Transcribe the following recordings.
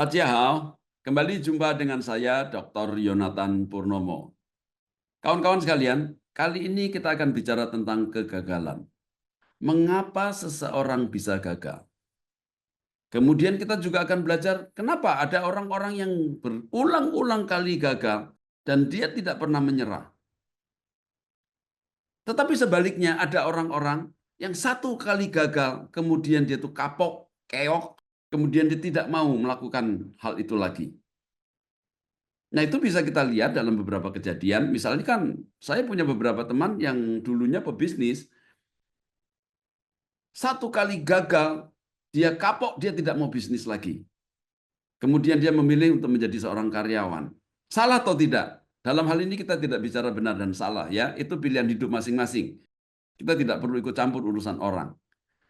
Tadjahal, kembali jumpa dengan saya Dr. Yonatan Purnomo. Kawan-kawan sekalian, kali ini kita akan bicara tentang kegagalan. Mengapa seseorang bisa gagal? Kemudian kita juga akan belajar kenapa ada orang-orang yang berulang-ulang kali gagal dan dia tidak pernah menyerah. Tetapi sebaliknya ada orang-orang yang satu kali gagal, kemudian dia tuh kapok, keok, kemudian dia tidak mau melakukan hal itu lagi. Nah, itu bisa kita lihat dalam beberapa kejadian. Misalnya kan, saya punya beberapa teman yang dulunya pebisnis. Satu kali gagal, dia kapok, dia tidak mau bisnis lagi. Kemudian dia memilih untuk menjadi seorang karyawan. Salah atau tidak? Dalam hal ini kita tidak bicara benar dan salah, ya. Itu pilihan hidup masing-masing. Kita tidak perlu ikut campur urusan orang.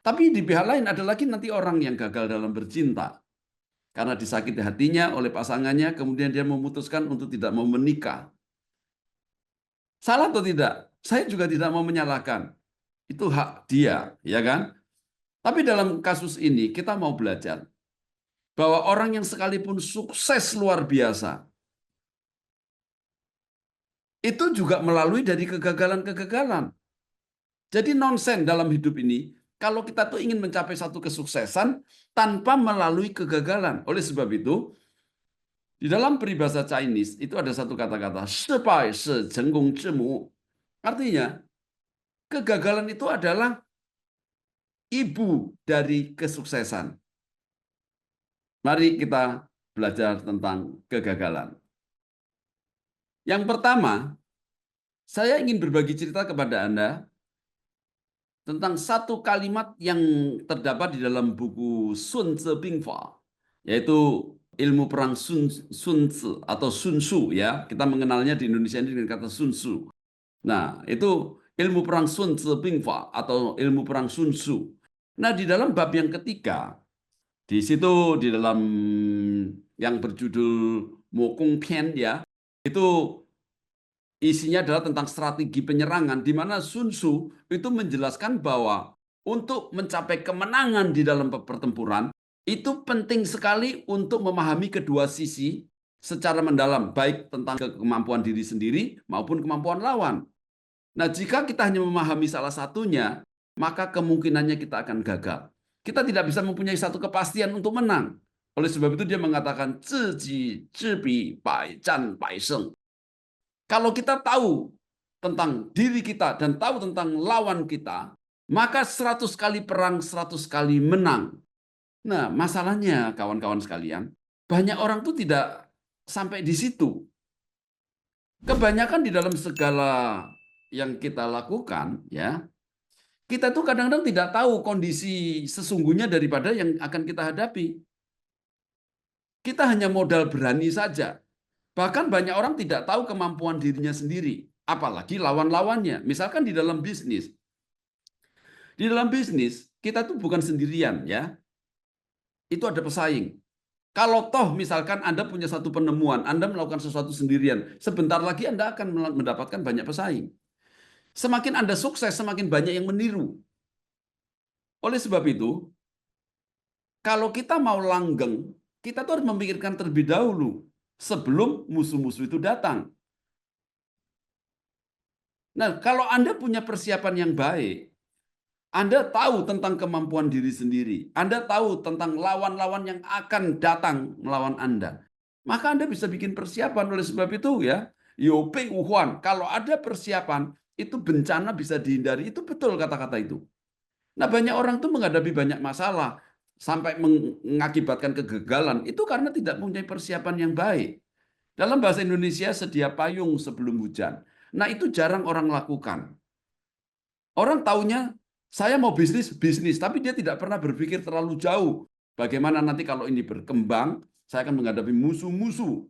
Tapi di pihak lain ada lagi nanti orang yang gagal dalam bercinta. Karena disakiti hatinya oleh pasangannya, kemudian dia memutuskan untuk tidak mau menikah. Salah atau tidak? Saya juga tidak mau menyalahkan. Itu hak dia, ya kan? Tapi dalam kasus ini kita mau belajar bahwa orang yang sekalipun sukses luar biasa, itu juga melalui dari kegagalan-kegagalan. Jadi nonsen dalam hidup ini, kalau kita tuh ingin mencapai satu kesuksesan tanpa melalui kegagalan. Oleh sebab itu, di dalam peribahasa Chinese itu ada satu kata-kata, 失败是成功之母. Artinya, kegagalan itu adalah ibu dari kesuksesan. Mari kita belajar tentang kegagalan. Yang pertama, saya ingin berbagi cerita kepada Anda tentang satu kalimat yang terdapat di dalam buku Sun Tzu Bingfa, yaitu ilmu perang Sun Tzu atau Sun Tzu, ya. Kita mengenalnya di Indonesia ini dengan kata Sun Tzu. Nah, itu ilmu perang Sun Tzu Bingfa atau ilmu perang Sun Tzu. Nah, di dalam bab yang ketiga, di situ di dalam yang berjudul Mo Kung Pian, ya, itu isinya adalah tentang strategi penyerangan, di mana Sun Tzu itu menjelaskan bahwa untuk mencapai kemenangan di dalam pertempuran, itu penting sekali untuk memahami kedua sisi secara mendalam, baik tentang kemampuan diri sendiri maupun kemampuan lawan. Nah, jika kita hanya memahami salah satunya, maka kemungkinannya kita akan gagal. Kita tidak bisa mempunyai satu kepastian untuk menang. Oleh sebab itu dia mengatakan, 知己知彼，百战百胜. Kalau kita tahu tentang diri kita dan tahu tentang lawan kita, maka 100 kali perang, 100 kali menang. Nah, masalahnya kawan-kawan sekalian, banyak orang tuh tidak sampai di situ. Kebanyakan di dalam segala yang kita lakukan, ya, kita tuh kadang-kadang tidak tahu kondisi sesungguhnya daripada yang akan kita hadapi. Kita hanya modal berani saja. Bahkan banyak orang tidak tahu kemampuan dirinya sendiri, apalagi lawan-lawannya. Misalkan di dalam bisnis. Di dalam bisnis, kita tuh bukan sendirian, ya. Itu ada pesaing. Kalau toh misalkan Anda punya satu penemuan, Anda melakukan sesuatu sendirian, sebentar lagi Anda akan mendapatkan banyak pesaing. Semakin Anda sukses, semakin banyak yang meniru. Oleh sebab itu, kalau kita mau langgeng, kita tuh harus memikirkan terlebih dahulu sebelum musuh-musuh itu datang. Nah, kalau Anda punya persiapan yang baik, Anda tahu tentang kemampuan diri sendiri, Anda tahu tentang lawan-lawan yang akan datang melawan Anda, maka Anda bisa bikin persiapan. Oleh sebab itu, ya, Yope Wuhan, kalau ada persiapan, itu bencana bisa dihindari. Itu betul kata-kata itu. Nah, banyak orang tuh menghadapi banyak masalah sampai mengakibatkan kegagalan itu karena tidak mempunyai persiapan yang baik. Dalam bahasa Indonesia, sedia payung sebelum hujan. Nah, itu jarang orang lakukan. Orang taunya saya mau bisnis, bisnis, tapi dia tidak pernah berpikir terlalu jauh. Bagaimana nanti kalau ini berkembang, saya akan menghadapi musuh-musuh.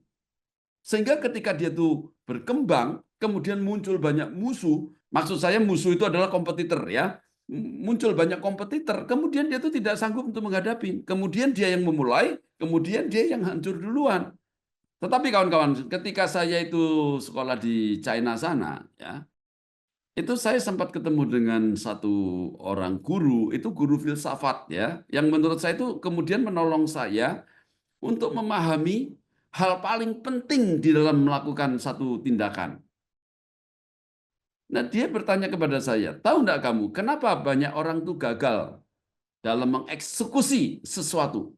Sehingga ketika dia tuh berkembang, kemudian muncul banyak musuh, maksud saya musuh itu adalah kompetitor, ya. Muncul banyak kompetitor, kemudian dia tuh tidak sanggup untuk menghadapi. Kemudian dia yang memulai, kemudian dia yang hancur duluan. Tetapi kawan-kawan, ketika saya itu sekolah di China sana, ya, itu saya sempat ketemu dengan satu orang guru, itu guru filsafat, ya, yang menurut saya itu kemudian menolong saya untuk memahami hal paling penting di dalam melakukan satu tindakan. Nah, dia bertanya kepada saya, tahu enggak kamu, kenapa banyak orang tuh gagal dalam mengeksekusi sesuatu?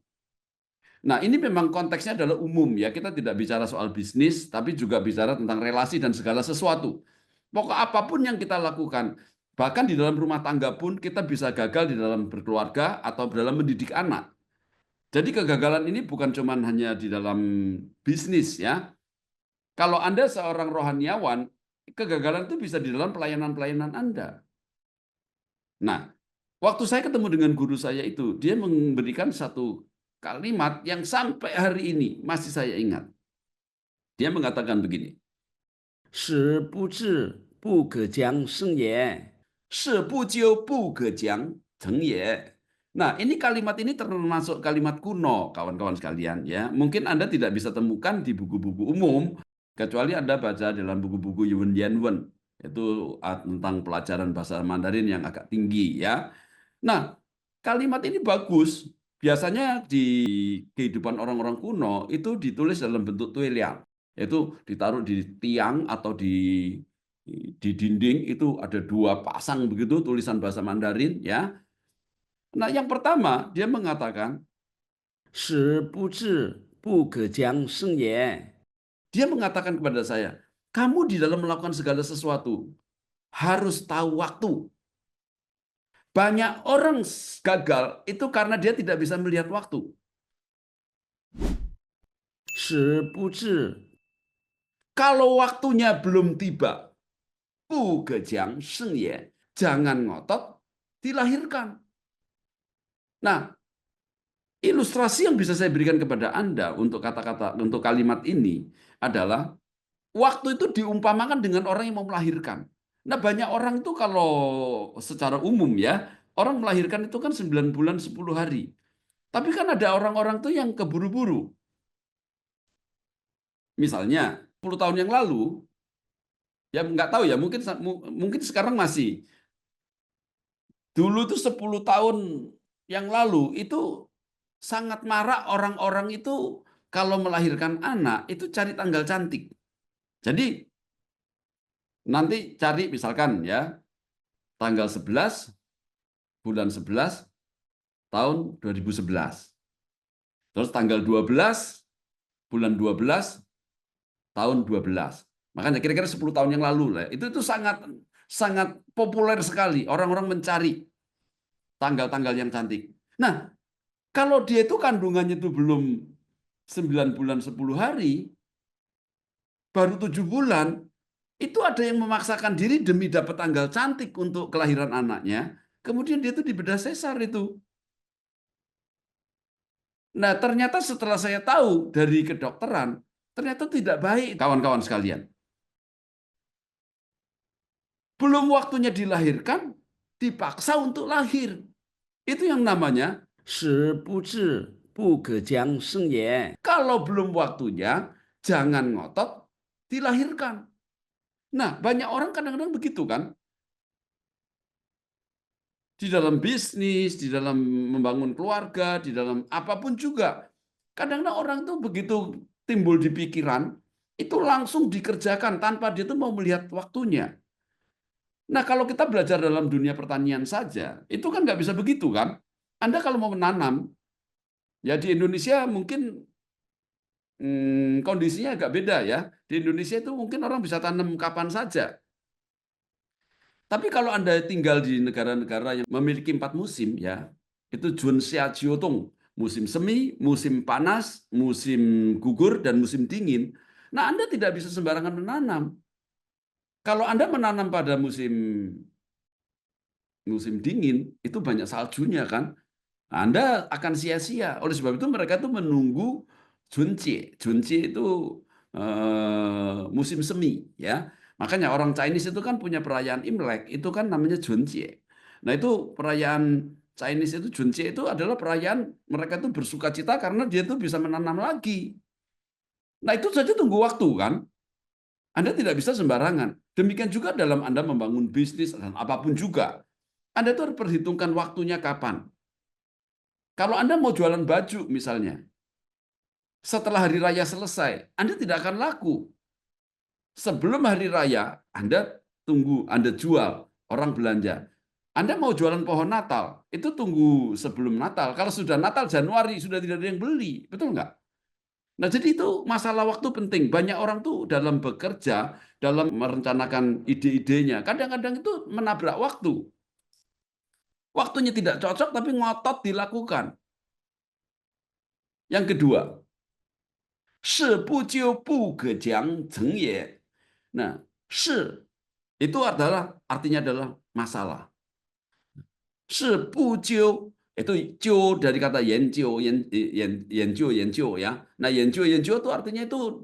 Nah, ini memang konteksnya adalah umum ya. Kita tidak bicara soal bisnis, tapi juga bicara tentang relasi dan segala sesuatu. Pokok apapun yang kita lakukan, bahkan di dalam rumah tangga pun kita bisa gagal di dalam berkeluarga atau dalam mendidik anak. Jadi kegagalan ini bukan cuma hanya di dalam bisnis ya. Kalau Anda seorang rohaniawan, kegagalan itu bisa di dalam pelayanan-pelayanan Anda. Nah, waktu saya ketemu dengan guru saya itu, dia memberikan satu kalimat yang sampai hari ini masih saya ingat. Dia mengatakan begini, 使不至，不可将生也。是不究不可讲成也. Nah, ini kalimat ini termasuk kalimat kuno, kawan-kawan sekalian ya. Mungkin Anda tidak bisa temukan di buku-buku umum, kecuali Anda baca dalam buku-buku Yun Yanwen, itu tentang pelajaran bahasa Mandarin yang agak tinggi ya. Nah, kalimat ini bagus. Biasanya di kehidupan orang-orang kuno itu ditulis dalam bentuk tuliang, yaitu ditaruh di tiang atau di dinding itu ada dua pasang begitu tulisan bahasa Mandarin ya. Nah, yang pertama dia mengatakan 使不至，不可将生也。dia mengatakan kepada saya, kamu di dalam melakukan segala sesuatu harus tahu waktu. Banyak orang gagal itu karena dia tidak bisa melihat waktu. 使不至， Kalau waktunya belum tiba, bugejang sengye, jangan ngotot, dilahirkan. Nah, ilustrasi yang bisa saya berikan kepada Anda untuk kata-kata, untuk kalimat ini adalah waktu itu diumpamakan dengan orang yang mau melahirkan. Nah, banyak orang itu kalau secara umum ya, orang melahirkan itu kan 9 bulan 10 hari. Tapi kan ada orang-orang tuh yang keburu-buru. Misalnya, 10 tahun yang lalu, ya nggak tahu ya, mungkin sekarang masih. Dulu tuh 10 tahun yang lalu itu sangat marak orang-orang itu kalau melahirkan anak itu cari tanggal cantik. Jadi nanti cari misalkan ya tanggal 11 bulan 11 tahun 2011. Terus tanggal 12 bulan 12 tahun 12. Makanya kira-kira 10 tahun yang lalu lah. Itu sangat sangat populer sekali orang-orang mencari tanggal-tanggal yang cantik. Nah, kalau dia itu kandungannya itu belum 9 bulan 10 hari, baru 7 bulan, itu ada yang memaksakan diri demi dapat tanggal cantik untuk kelahiran anaknya, kemudian dia itu dibedah sesar itu. Nah, ternyata setelah saya tahu dari kedokteran, ternyata tidak baik, kawan-kawan sekalian. Belum waktunya dilahirkan, dipaksa untuk lahir. Itu yang namanya, 使不至，不可将生也。kalau belum waktunya, jangan ngotot, dilahirkan. Nah, banyak orang kadang-kadang begitu kan. Di dalam bisnis, di dalam membangun keluarga, di dalam apapun juga. Kadang-kadang orang tuh begitu timbul di pikiran, itu langsung dikerjakan tanpa dia tuh mau melihat waktunya. Nah, kalau kita belajar dalam dunia pertanian saja, itu kan nggak bisa begitu kan? Anda kalau mau menanam, ya di Indonesia mungkin kondisinya agak beda ya. Di Indonesia itu mungkin orang bisa tanam kapan saja. Tapi kalau Anda tinggal di negara-negara yang memiliki 4 musim, ya, itu Junxia Jiotong, musim semi, musim panas, musim gugur, dan musim dingin. Nah, Anda tidak bisa sembarangan menanam. Kalau Anda menanam pada musim musim dingin, itu banyak saljunya kan. Anda akan sia-sia. Oleh sebab itu mereka tuh menunggu Juncie. Juncie itu musim semi ya. Makanya orang Chinese itu kan punya perayaan Imlek, itu kan namanya Juncie. Nah, itu perayaan Chinese itu Juncie itu adalah perayaan mereka tuh bersukacita karena dia tuh bisa menanam lagi. Nah, itu saja tunggu waktu kan. Anda tidak bisa sembarangan. Demikian juga dalam Anda membangun bisnis dan apapun juga. Anda tuh harus perhitungkan waktunya kapan. Kalau Anda mau jualan baju misalnya, setelah hari raya selesai, Anda tidak akan laku. Sebelum hari raya, Anda tunggu, Anda jual, orang belanja. Anda mau jualan pohon Natal, itu tunggu sebelum Natal. Kalau sudah Natal Januari, sudah tidak ada yang beli. Betul nggak? Nah, jadi itu masalah waktu penting. Banyak orang tuh dalam bekerja, dalam merencanakan ide-idenya, kadang-kadang itu menabrak waktu. Waktunya tidak cocok, tapi ngotot dilakukan. Yang kedua, 事不就不可讲成也. Nah, 事 itu artinya adalah masalah. 事不究 itu 究 dari kata 研究 ya. Nah, 研究 itu artinya itu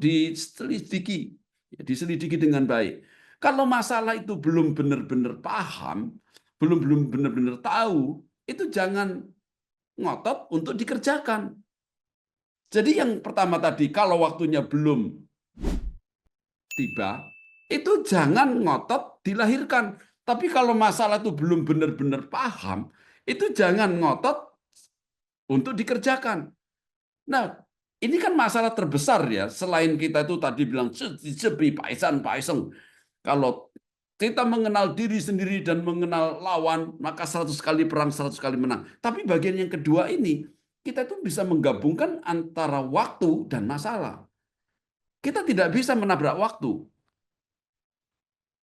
diselidiki dengan baik. Kalau masalah itu belum benar-benar paham, belum benar-benar tahu, itu jangan ngotot untuk dikerjakan. Jadi yang pertama tadi, kalau waktunya belum tiba, itu jangan ngotot dilahirkan. Tapi kalau masalah itu belum benar-benar paham, itu jangan ngotot untuk dikerjakan. Nah, ini kan masalah terbesar ya. Selain kita itu tadi bilang, kalau kita mengenal diri sendiri dan mengenal lawan, maka 100 kali perang, 100 kali menang. Tapi bagian yang kedua ini, kita itu bisa menggabungkan antara waktu dan masalah. Kita tidak bisa menabrak waktu.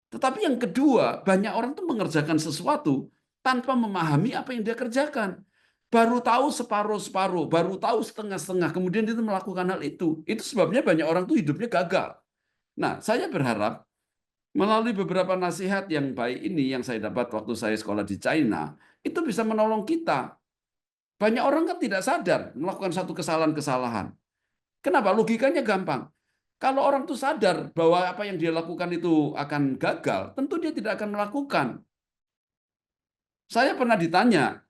Tetapi yang kedua, banyak orang tuh mengerjakan sesuatu tanpa memahami apa yang dia kerjakan. Baru tahu separuh-separuh, baru tahu setengah-setengah, kemudian dia melakukan hal itu. Itu sebabnya banyak orang tuh hidupnya gagal. Nah, saya berharap melalui beberapa nasihat yang baik ini yang saya dapat waktu saya sekolah di China, itu bisa menolong kita. Banyak orang kan tidak sadar melakukan satu kesalahan-kesalahan. Kenapa? Logikanya gampang. Kalau orang itu sadar bahwa apa yang dia lakukan itu akan gagal, tentu dia tidak akan melakukan. Saya pernah ditanya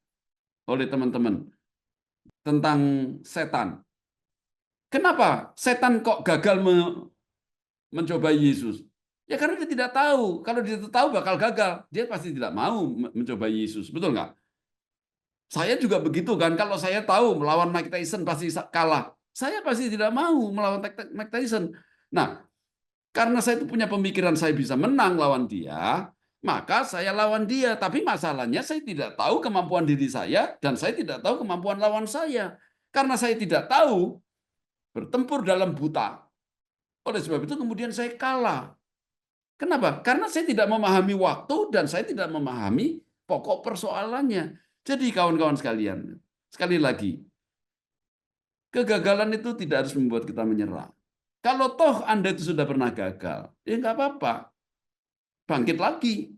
oleh teman-teman tentang setan. Kenapa setan kok gagal mencoba Yesus? Ya karena dia tidak tahu. Kalau dia tahu bakal gagal, dia pasti tidak mau mencoba Yesus. Betul nggak? Saya juga begitu kan. Kalau saya tahu melawan Mike Tyson pasti kalah, saya pasti tidak mau melawan Mike Tyson. Nah, karena saya itu punya pemikiran saya bisa menang lawan dia, maka saya lawan dia. Tapi masalahnya saya tidak tahu kemampuan diri saya dan saya tidak tahu kemampuan lawan saya. Karena saya tidak tahu, bertempur dalam buta. Oleh sebab itu kemudian saya kalah. Kenapa? Karena saya tidak memahami waktu dan saya tidak memahami pokok persoalannya. Jadi kawan-kawan sekalian, sekali lagi, kegagalan itu tidak harus membuat kita menyerah. Kalau toh Anda itu sudah pernah gagal, ya nggak apa-apa. Bangkit lagi.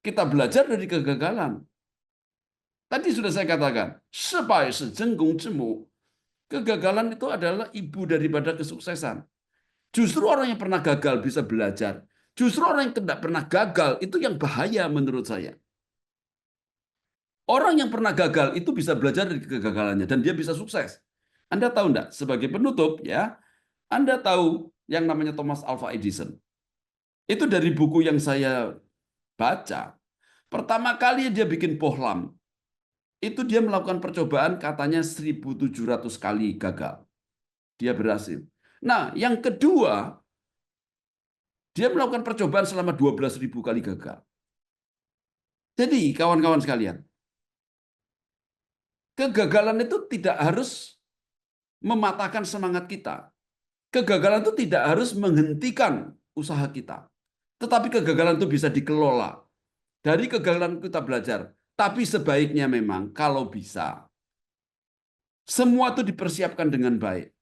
Kita belajar dari kegagalan. Tadi sudah saya katakan, 失败是真功之母. Kegagalan itu adalah ibu daripada kesuksesan. Justru orang yang pernah gagal bisa belajar. Justru orang yang tidak pernah gagal itu yang bahaya menurut saya. Orang yang pernah gagal itu bisa belajar dari kegagalannya dan dia bisa sukses. Anda tahu enggak? Sebagai penutup ya, Anda tahu yang namanya Thomas Alva Edison. Itu dari buku yang saya baca. Pertama kali dia bikin bohlam. Itu dia melakukan percobaan katanya 1.700 kali gagal. Dia berhasil. Nah, yang kedua, dia melakukan percobaan selama 12.000 kali gagal. Jadi, kawan-kawan sekalian, kegagalan itu tidak harus mematahkan semangat kita. Kegagalan itu tidak harus menghentikan usaha kita. Tetapi kegagalan itu bisa dikelola. Dari kegagalan kita belajar. Tapi sebaiknya memang kalau bisa, semua itu dipersiapkan dengan baik.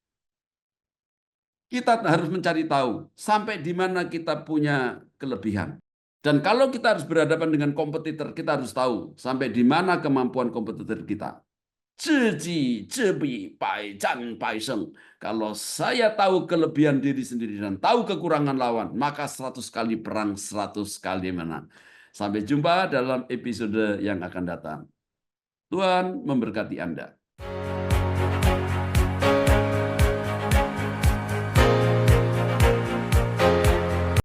Kita harus mencari tahu sampai di mana kita punya kelebihan. Dan kalau kita harus berhadapan dengan kompetitor, kita harus tahu sampai di mana kemampuan kompetitor kita. 知己知彼，百战百胜. Kalau saya tahu kelebihan diri sendiri dan tahu kekurangan lawan, maka 100 kali perang, 100 kali menang. Sampai jumpa dalam episode yang akan datang. Tuhan memberkati Anda.